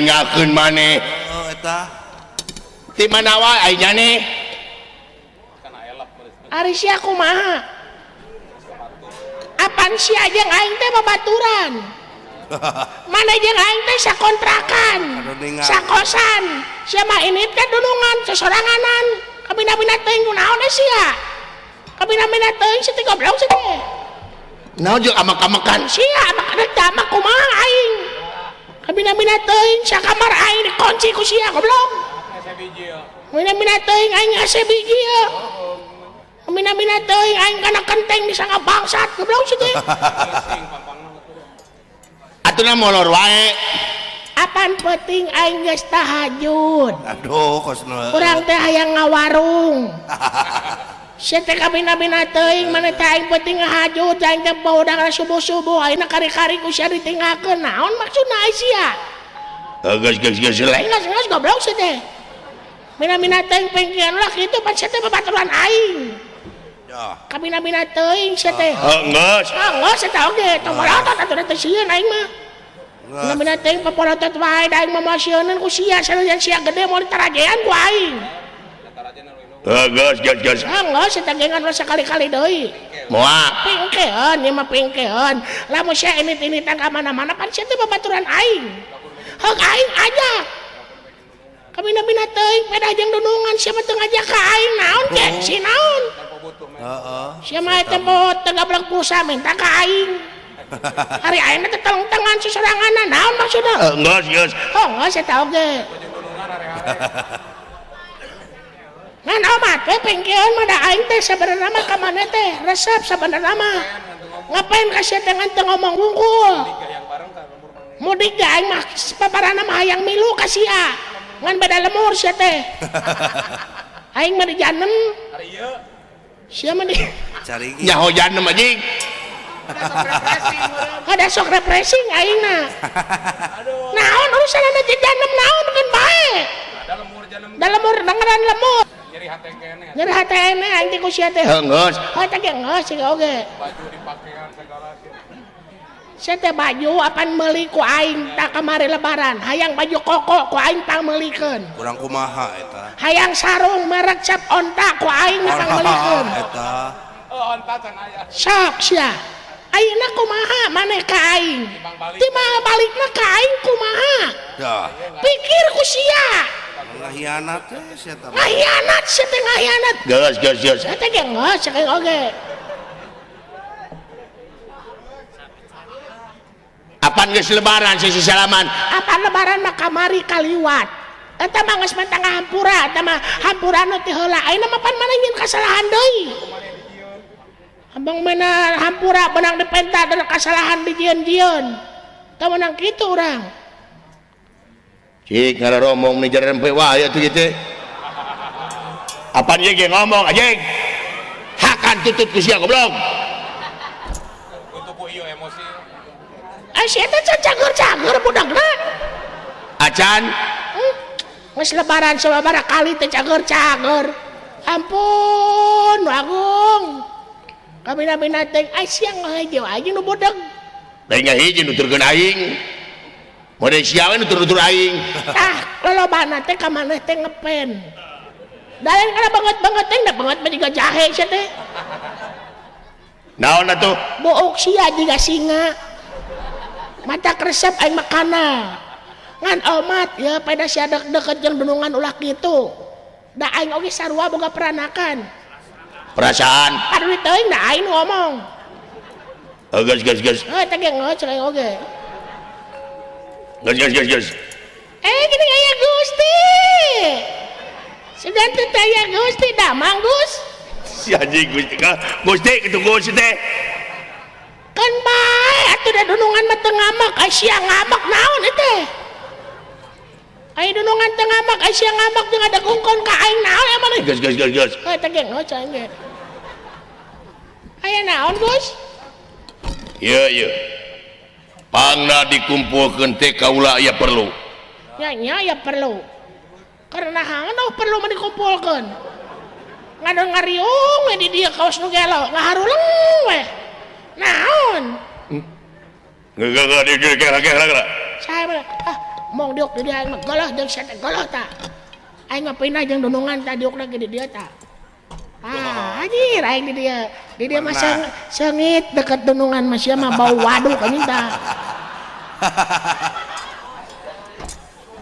ditinggalkeun maneh eta ti mana wae aya nih ari sia kumaha apan sia jeung aing teh babaturan mana jeung aing teh sakontrakan sakosan sia mah ini teh dunungan sosoranganan kabina-bina teuing kunaon sia kabina-bina teuing si goblok si teh naon jeung amak-amakan sia amak amak kumaha aing kabina-bina teuing sakamar aing dikunci ku sia goblok kabina-bina teuing aing ase biji ya kabina-bina teuing aing kana kenteng bisa ngabangsat goblok si teh atuh molor wae apaan penting aing geus tahajud aduh kosna urang teh hayang ngawarung sia teh kabina-bina teuing maneh teh aing penting ngahajud aing teh baudang subuh-subuh ayeuna kari-kari ku sia ditinggalkeun naon maksudna ai sia geus lain geus goblok sia teh mina-mina teuing pengkeun lah kitu pan sia teh babaturan aing kabina-bina teuing sia teh geus eta oge tong malotot atuh teh sieun aing mah mina-mina teuing papolotot wae da aing mah moasieun ku sia sanejan sia gede mau ditarajean ku aing geus geus eta gengan sakali-kali deui moal pingkeun ieu mah pingkeun lamun sia init-initan ka mana-mana pan sia teh babaturan aing heug aing aja kabina-bina teuing pedah jeung dunungan sia mah teu ngajak ka aing naon ke si naon sia mah eta mah teu gablek pulsa minta ka aing hari ayeuna teh teleng-tengan sosoranganna naon maksudna geus geus eta oge ngan omat we pengkeun mah da aing teh sabenerna mah ka maneh teh resep sabenerna mah ngapain ka sia teh ngan teu ngomong wungkul mudik ge aing mah paparana mah hayang milu ka sia ngan beda lemur sia teh aing mah dijanem ari ieu sia mah di cari nyaho janem anjing ada sok refreshing aingna naon urusan ada janem naon kan bae da lemur dengeran lemur nyeri hate kene aing teh ku sia teh geus teh geus sih oge baju dipakean segala sia teh baju apan meuli ku aing tak kamari lebaran hayang baju koko ku aing pang meulikeun kurang kumaha eta hayang sarung merek cap onta ku aing pang meulikeun eta onta can aya sok sia ayeuna kumaha maneh ka aing timbang balikna ka aing kumaha pikir ku sia ngahianat teh sia teh ngahianat sia teh ngahianat geus eta ge geus saking oge apan geus lebaran sisi salaman apan lebaran mah kamari kaliwat eta mah geus mentang hampura eta mah hampura nu teh heula ayeuna mah pan maneh nyin kasalahan deui abang mana hampura benang dipenta dan kesalahan di jian-jian tak menang gitu orang cik ngararomong nih jalan rempe wah ya tuh gitu apaan dia ngomong aja hakan tutut ke siang goblok untuk ku iyo emosi siapa cager-cager budakna acan nges lebaran sababaraha kali teh cager-cager ampun Agung kabina-bina teh siang ngahijau aja nu bodeg lain ngahiji nuturkeun aing mode sia we nutur-nutur aing lolobana teh ka maneh teh ngepen dalain kana banget-banget teh da banget mah jiga jahe sia teh naon atuh book sia jiga singa mata resep aing makana ngan omat ya pada sia deket jeung dunungan ulah kitu da aing oge sarua boga peranakan perasaan aduh teuing da aing ngomong geus eta ge ngeuceul aing oge geus gini aya Gusti sudah teu aya Gusti da manggus si anjing Gusti kitu Gusti teh kan bae atuh da dunungan mah teu ngamak sia ngamak naon teh ai dunungan teu ngamak sia ngamak jeung ada gungkon ka aing naon ya maneh geus eta ge ngeuceul aing ge aya naon Gus ieu pangna dikumpulkeun teh kaula aya perlu nya ya perlu karena hangna perlu mah dikumpulkeun ngadon ngariung we di dieu kaos nu gelo ngaharuleng we naon Gak, saha mong diuk di dia aing mah geulah jeung sia teh geulah tah aing mah pindah jeung dunungan tah diukna ge di dia tah anjir aing di dia mah sengit deket dunungan mah sia mah bau waduk anjing tah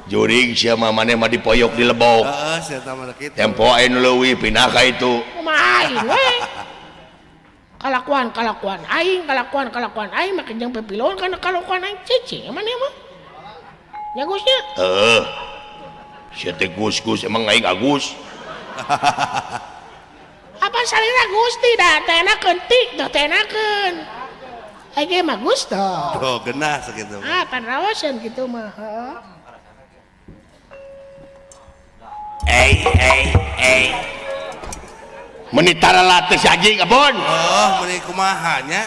juring sia mah maneh mah dipoyok di lebok Sia eta mah kitu. tempo aing leuwih pindah ka itu kumaha aing we kalakuan aing mah jeung pepilon kana kalakuan aing cicing maneh mah nya Gusnya sia teh Gus emang aing Agus apa salira Gusti dah tenakeun tik dah tenakeun aing mah Gus toh Tuh genah sakitu. pan raoseun kitu mah heeh menitara latih si anjing apun Meuni kumaha nya?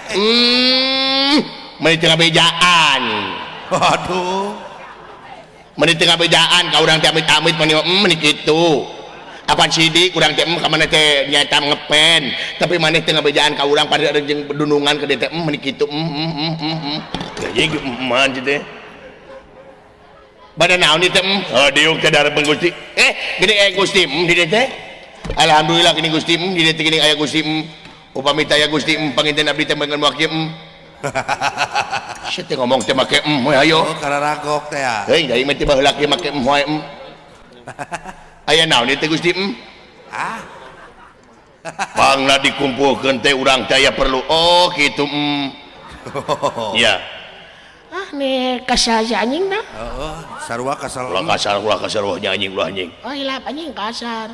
menit tengah bejaan Waduh. menit tengah bejaan ka urang teh amit-amit menit kitu apaan sidik urang teh ka maneh teh nyaeta ngepen tapi maneh tengah bejaan ka urang pada jeung dunungan ke teh menit kitu jadi man teh pada naon teh diuk teh darepeun Gusti gini Gusti di dieu teh alhamdulillah gini Gusti di dieu teh gini aya Gusti upami teh aya Gusti panginten abdi teh mengen wakil sia teh ngomong teh make we ayo Kararagok teh ya. heuh dari mah teh baheula ge make we aya naon teh Gusti pangna dikumpulkeun teh urang teh aya perlu kitu ya nih kasar anjing dah Sarua kasal. ulah kasar wah anjing oh hilap anjing kasar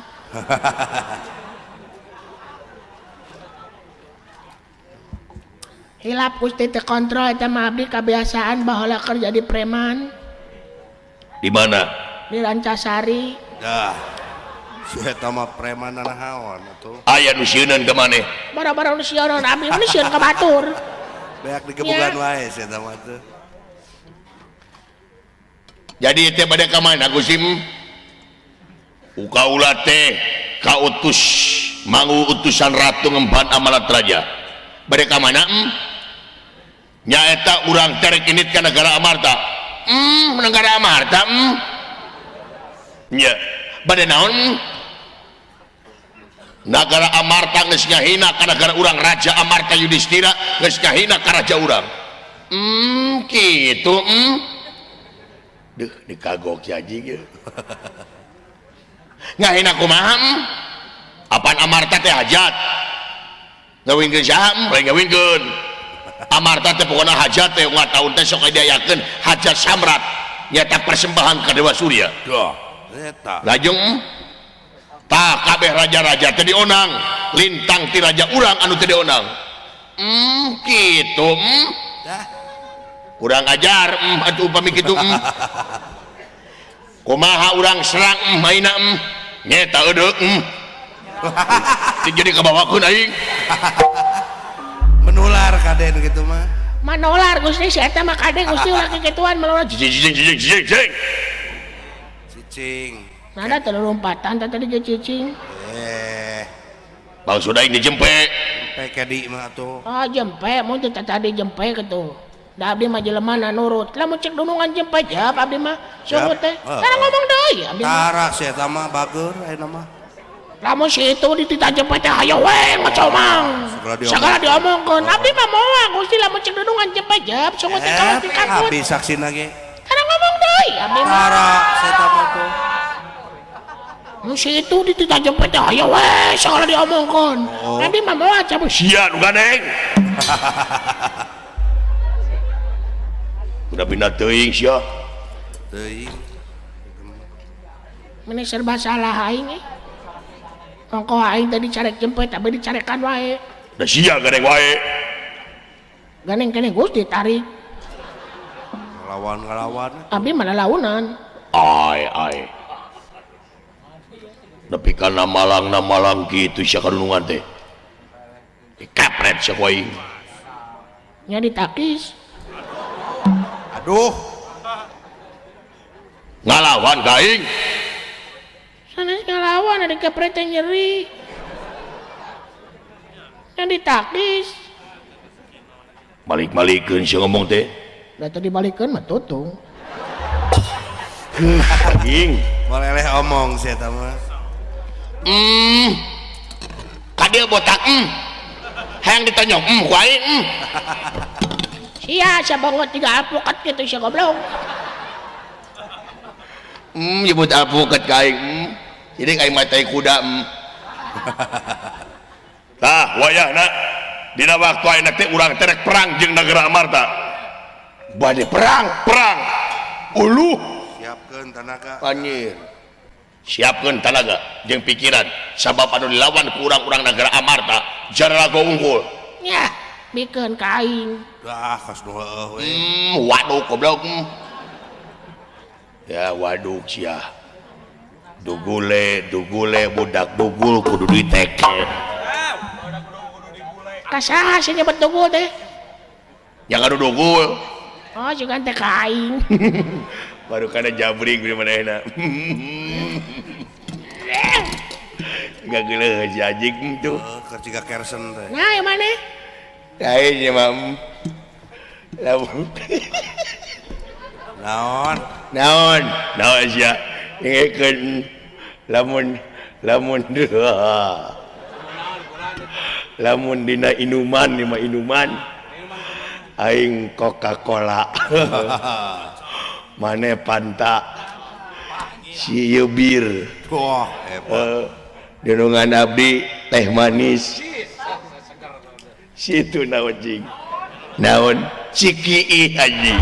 hilap Gusti teh kontrol eta mah abdi kebiasaan baheula kerja di preman di mana di Rancasari Dah. Si eta mah preman nahaon atuh. aya nu sieunun ka maneh bara-bara nu sieun abdi mah sieun ka batur Beak digebugan wae si eta mah teh. jadi teh bade ka mana Gusti ukaula teh kautus mangu utusan ratu ngemban amalat raja bade ka mana nyaeta urang terek init ka negara Amarta negara Amarta nya bade naon negara Amarta geus ngahina ka negara urang raja Amarta Yudhistira geus ngahina ka raja urang kitu duh dikagok si anjing ya ngahina kumaha apaan Amarta teh hajat ngawinkeun saha lain ngawinkeun Amarta teh pokona hajat teh umat tahun teh sok diayakeun hajat samrat nyata persembahan ka Dewa Surya Duh, eta. lajeng tah kabeh raja-raja teh dionang lintang ti raja urang anu teh dionang kitu Dah. kurang ajar atuh upami kitu kumaha urang serang maina nyeta eudeuh jadi kabawakeun aing Menular kaden gitu mah. manolar Gusti si eta mah kade Gusti ulah kikituan menular jing Cicing. nada teu lompatan tadi ge cicing bang sudah ini jempe Pekedi mah tuh. oh jempe mun teh tadi jempe kitu da abdi mah jelema na nurut lamun cek dunungan jempe jap abdi mah suhu teh cara ngomong deui abdi mah Tara si eta mah bager ayeuna mah. lamun si itu ditita jempe teh hayo we ngacomang segala diomongkeun abdi mah moal Gusti lamun cek dunungan jempe jap suhu teh kalau dikakut Habis saksina ge. cara ngomong deui abdi mah Tara si eta mah tuh. mun si itu ditita jempe teh hayo we segala diomongkeun abdi mah moal cabut sia nu gandeng udah pindah teuing sia Teuing. ini serba salah aing Ongko aing tadi carek jempet tapi dicarekan wae. da sia gandeng wae Ganeng kene Gusti tarik. Ngelawan. Abdi mana launan. ai nepi kana malang kitu sia kadunungan teh kapret sia ku aing Nya ditakis. Aduh. ngalawan ka aing Sanes ngalawan ada kepret yang nyeri. Nya ditakis. balik-balikeun sia ngomong teh Da tadi balikeun mah tutung. Anjing. Boleh omong sih eta mah. Kadia botak hayang ditonyong ku aing Sia banget 3 alpukat gitu sia goblok. nyebut alpukat ka aing jadi aing matai kuda tah wayahna dina waktu ayeuna teh urang teh rek perang jeung Nagara Amarta bade perang uluh Siapkeun tenaga. anjir siapkeun tenaga jeung pikiran sabab anu dilawan ku urang-urang Nagara Amarta jararaga unggul Ya, bikeun ka aing. Dah kas nu heueuh we. Waduh goblok ya waduh sia dugule budak dugul kudu diteke Kasaha sih nyebut dugul teh? yang adu dugul Oh, juga teh ka aing. baru kana jabring di manehna gak geuleuh si anjing tuh Keur ciga Kersen teh. Nah, yang mana? kayaknya mam naon sia ngekeun lamun dina inuman aing Coca-Cola maneh Fanta si ieu bir Wah, hebat. denungan abdi teh manis situ naon cing naon ciki anjing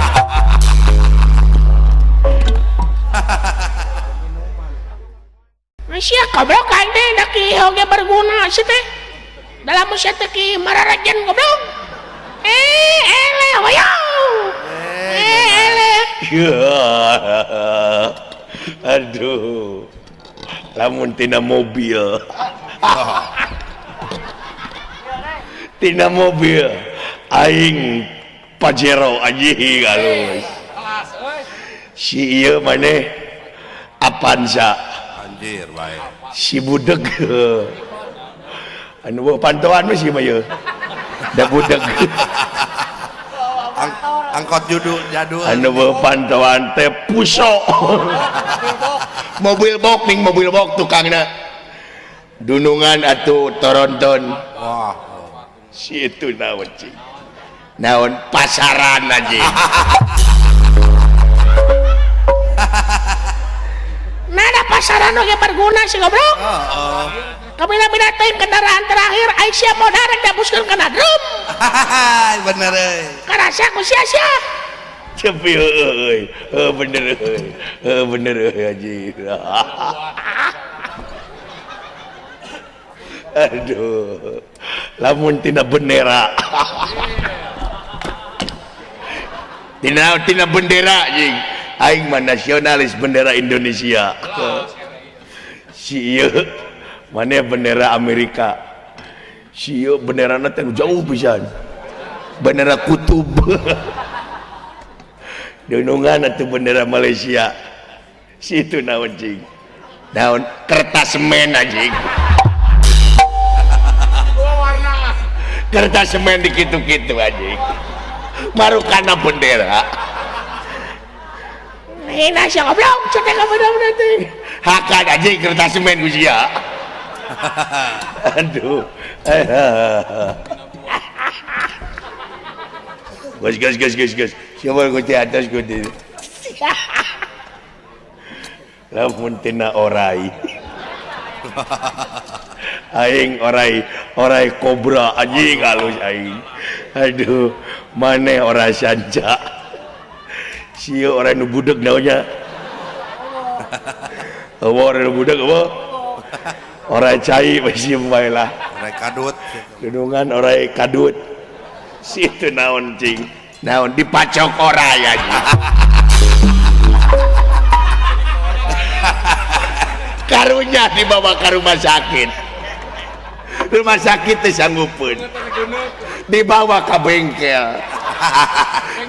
Masya goblok aing teh dak oge berguna sih teh. Dalam usia teh ki mararajan goblok. Ele hoyo. Ele. aduh lamun tina mobil aing Pajero anjing halus si ieu maneh Avanza Anjir bae. si budeg anu bawa pantauan mah si mah ieu da budeg Angkot jadul. anu bawa pantauan teh puso mobil box tukangna dunungan atuh toronton Wah. si itu naon cing naon pasaran aja Nada pasaran oge berguna sih goblok. Heeh. Kabina-bina teh kendaraan terakhir aing sia modal rek dapuskeun kana drum. Bener euy. Karasa ku sia-sia. cepi bener anjing aduh lamun tina bendera tina bendera anjing aing mah nasionalis bendera Indonesia si ieu maneh bendera Amerika si ieu benderana teh jauh pisan bendera kutub dunungan atuh bendera Malaysia situ naon cing naon kertas semen anjing kertas semen dikitu-kitu anjing marukana bendera Hina sia goblok, cetek ka bener-bener teh. hakan anjing kertas semen ku sia aduh gas siapa ku di atas ku di lamun tina orai aing orai kobra anjing halus aing aduh maneh ora sanca sieu orai nu budeg naonnya orang nu budeg apa orai cai masih bae lah Rek kadut. dunungan orai kadut situ naon cing naon dipacok orai anjing karunya dibawa ke rumah sakit teh sanggupun dibawa ke bengkel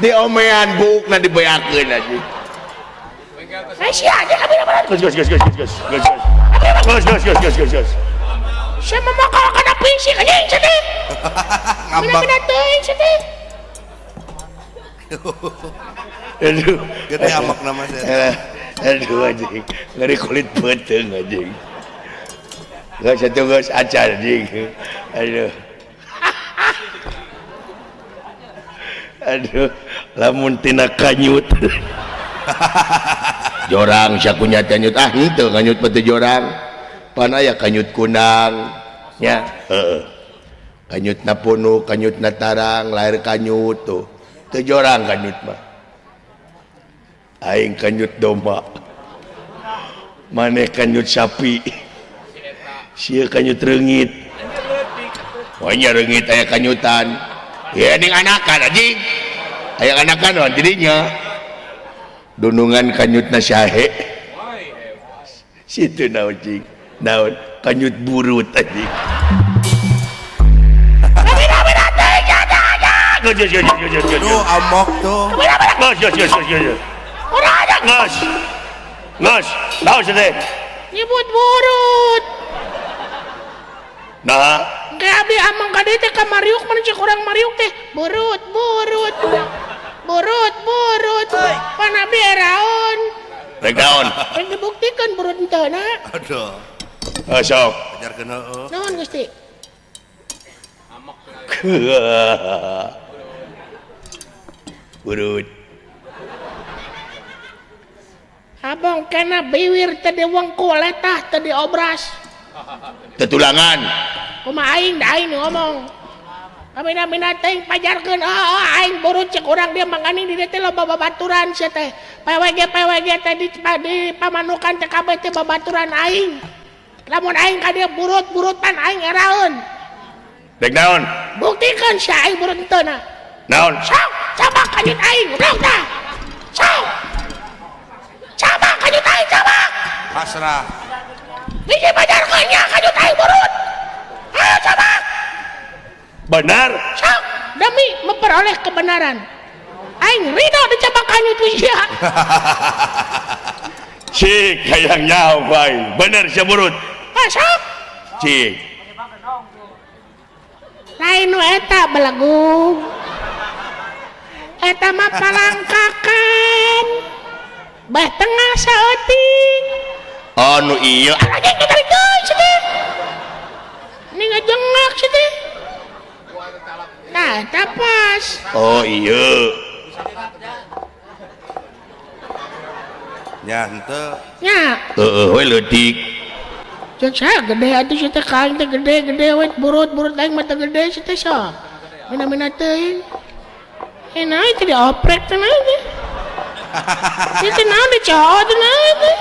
diomean bukna dibeakeun anjing Sia aja kabina-bina. gus Sia mah bakal kana fisik anjing cenah. Ngambak. Bina-bina teuing cenah. aduh Gede amak nama saya. Aduh anjing, ngeri kulit beteng anjing. Gak satu gas acar anjing. Aduh. Aduh, lamun tina kanyut. Jorang sakunya kanyut henteu kanyut batu jorang. Pan aya kanyut kunang nya. Heeh. Kanyutna punuk, kanyutna tarang, lahir kanyut tuh. Teu jorang kanyut mah. Aing kanyut domba. Maneh kanyut sapi. Sia kanyut reungit. Wanya reungit aya kanyutan. Ya ning anakan anjing. Aya anakan naon dirinya. Dunungan kanyutna sahe. Situ naon cing. Naon kanyut burut anjing. Tuh amok tuh. Ngas. Naon sih teh? Nyebut burut. Nah, Kayak abdi amang kade teh ka Mariuk mana cek urang Mariuk teh burut. Pan abdi eraon. rek naon? Rek dibuktikan burut henteu na. Aduh. Sok. Ajarkeun heueuh. Naon Gusti? Burut. Abang kena biwir teh diwengkul letah teh diobras. Tetulangan. Kumaha aing da aing ngomong. Kamina-mina teh pajarkeun aing burut cek urang dia mangani di dieu teh loba babaturan sia teh. PWG teh di pamanukan teh kabeh teh babaturan aing. Lamun aing ka dieu burut-burutan aing eraeun. Rek naon? Buktikan sia aing burut henteu na. Naon? Sok, coba kanyut aing, goblok tah. Sok. Coba kanyut aing, coba. Pasrah. Biji pajarkeun nya kanyut aing burut. Ayo coba. Benar? Sok, demi memperoleh kebenaran. Aing ridho dicoba kanyut sia. Cik hayang nyaho bae. Bener sia burut. Sok. Cik. Lain nu eta belagung. Eta mah palangkakan. Beh tengah saeuting. Oh nu ieu. Lagi kita deui cenah. Ini ngajengak cenah. Nah, eta pas. Oh ieu. Nya henteu. Nya, Heeh we leutik. cek saya gede atuh sia teh kain teh gede we burut aing mah teh gede sia teh sok. Mina-mina teuing. Enak itu dioprek teh naon teh. Itu naon dicoo teh naon teh.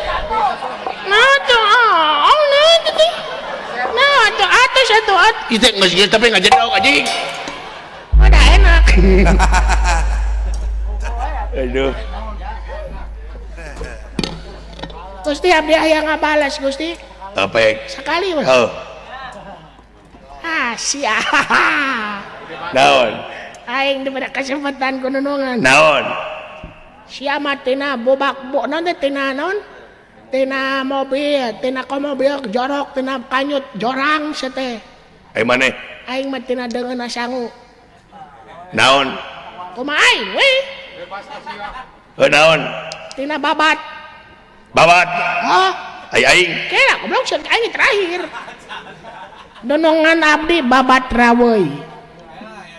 Naon teh naon teh. Naon teh atus atuh at. Kita geus geus tapi ngajedog anjing. Udah enak. Aduh. Gusti abdi aya ngabalas Gusti. Apa? Sekali mah. Oh. Sia. Naon? Aing diberi kesempatan ku nunungan. Naon? Sia mah tina bobak naon teh tina naon? Tina mobil, tina komobil jorok, tina kanyut jorang sia teh. Ai maneh? Aing mah tina deungeunna sangu. Naon? Kumaha aing we? Naon? Tina babat. Babat. Oh, Ai aing. kira goblok sieun aing terakhir. Donongan abdi babat raweuy.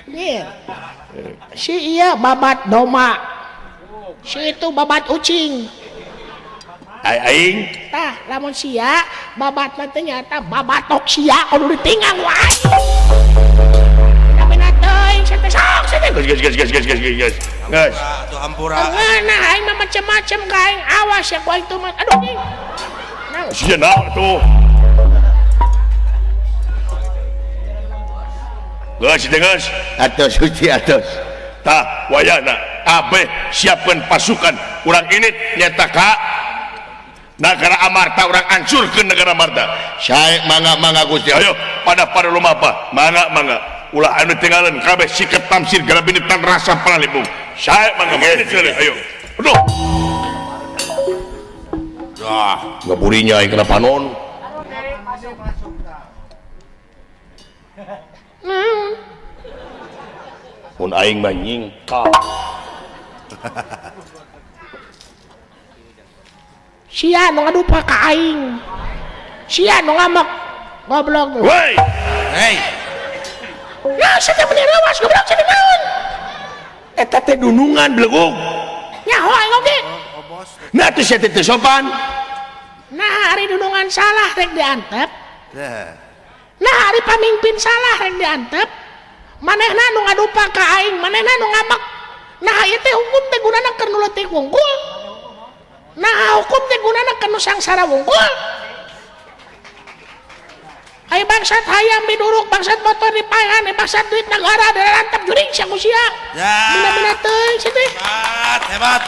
Dia. Si iya babat doma. Si itu babat ucing. Ai aing. Tah, lamun sia babat mah teh nyata babatok sia kudu ditinggang wae. Tapi teuing sia teh sok sia teh. Gas. Tuh hampura. Nah, aing mah macem-macem ka aing awas ya ku aing tuh mah. Aduh nih. Nah, Sia naon tuh? Geus. Atos suci atos. Tah wayana abeh siapkeun pasukan urang ini nyata ka Negara Amarta urang hancurkeun negara Amarta. Sae mangga Gusti. Ayo pada lumapa. Mangga. Ulah anu tinggalan kabeh siket tamsir garabinitan rasa panalipung. Sae mangga ayo. Aduh. Dah, ngaburinya aing kana panon. Mun aing mah nyingkal. sia nu ngadupa ka aing sia nu ngamak goblok woi Hei, ya saya meni rawas goblok jadi naon eta teh dunungan belegug nyaho aing oge oh bos. nah tuh saya teh sopan nah hari dunungan salah rek diantep Dah. nah hari pamimpin salah rek diantep manehna nu ngadupa ka aing manehna nu ngamak nah ieu teh hukum teh gunana keur nu leutik wungkul nah hukum teh gunana keur nu sangsara wungkul ai bangsat hayam diduruk bangsat motor dipaehan bangsat duit negara dirantap juring sia ku sia Ya. mina-mina teuing sia teh Hebat.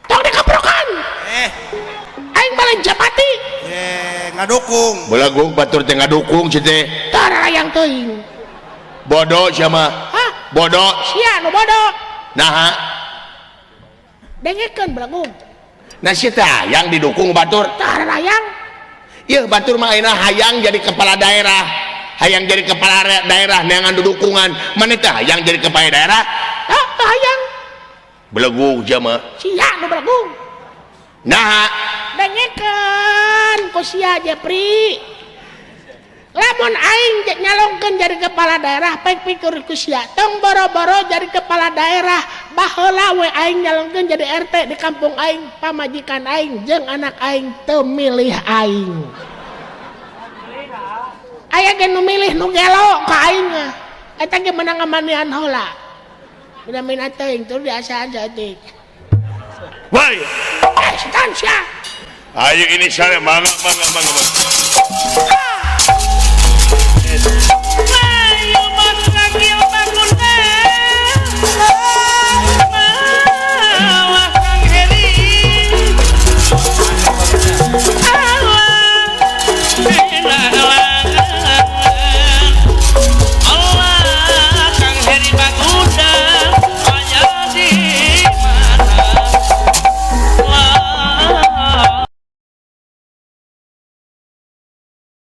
tong dikaprokan aing balen japati Ngadukung. belegug batur teh ngadukung cieu teh tarayang teuing bodoh sia mah hah bodoh sia nu bodoh nah dengekeun belagung nah sia teh yang didukung batur tarayang ieu batur mah ayeuna hayang jadi kepala daerah hayang jadi kepala daerah neangan dudukungan maneh teh hayang jadi kepala daerah ah hayang belegug sia mah sia nu belagung nah dengekeun ku sia Jepri lamun aing nyalongkeun jadi kepala daerah pek pikir ku sia tong boro-boro jadi kepala daerah baheula we aing nyalongkeun jadi RT di kampung aing pamajikan aing jeung anak aing teu milih aing aya ge nu milih nu gelo ka aing eta ge meunang ngamanian heula mina-mina teuing tur diasaan saeutik woi setan sia ayo ini saya mangga